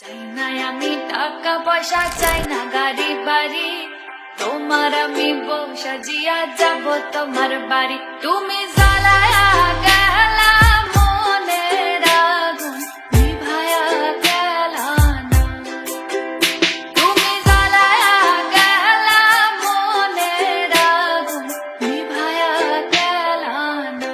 চাই না আমি টাকা পয়সা, চাই না গাড়ি বাড়ি, তোমার আমি বউ সাজিয়া যাব তোমার বাড়ি। তুমি জ্বালায়া গেলা মনের আগুন, নিভায়া গেলা না। তুমি জ্বালায়া গেলা মনের আগুন, নিভায়া গেলা না।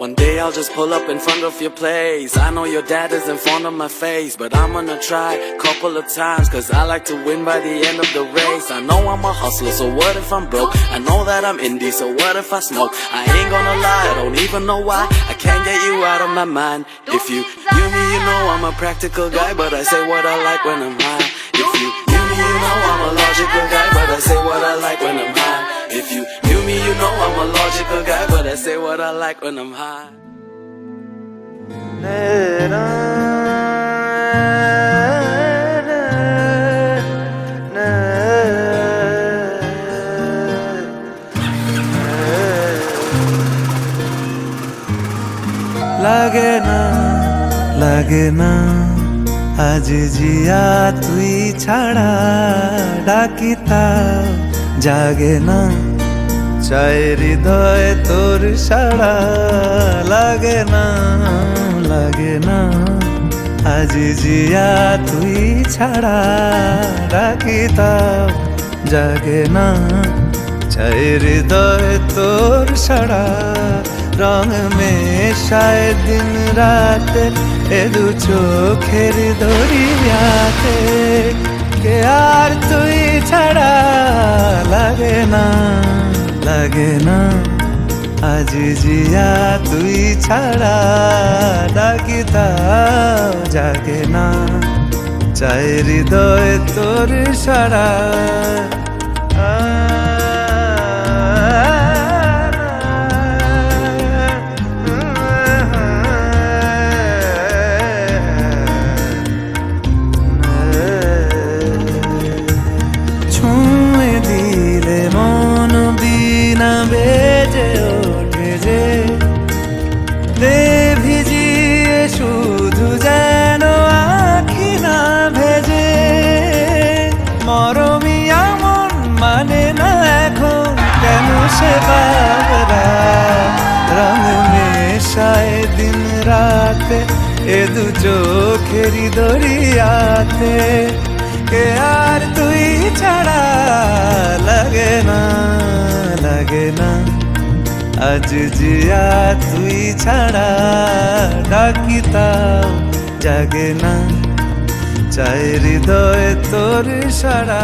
One day I'll just pull up in front of your place. I know your dad is in front of my face, but I'm gonna try couple of times, cause I like to win by the end of the race. I know I'm a hustler, so what if I'm broke? I know that I'm indie, so what if I smoke? I ain't gonna lie, I don't even know why I can't get you out of my mind. If you knew me, you know I'm a practical guy, but I say what I like when I'm high. If you knew me, you know I'm a logical guy, but I say what I like when I'm high. If you knew me, you know I'm a logical guy, but I say what I like when I'm high. লাগে না আজ জিয়া তুই ছাড়া, ডাকিতা জাগে না চায় হৃদয় তোর সাড়া। লাগে না আজ জিয়া তুই ছাড়া, ডাকিতা জাগে না চায় হৃদয় তোর সাড়া। রং মেশায় দিন রাতে এ দু চোখের দরিয়াতে, কে আর তুই ছাড়া। লাগে না আজ জিয়া তুই ছাড়া, ডাকিতাও জাগে না চায় হৃদয় তোর সাড়া। বেজে ওঠে যে দে ভিজিয়ে শুধু যেন আখি না ভেজে। মরমি এমন মানে না এখন কেন সে বাবরা, রং মেশায় দিন রাতে এ দু চোখেরই দরিয়াতে, কে আর তুই ছাড়া। লাগে না আজ জিয়া তুই ছাড়া, ডাকিতাও জাগে না চায় হৃদয় তোর সাড়া।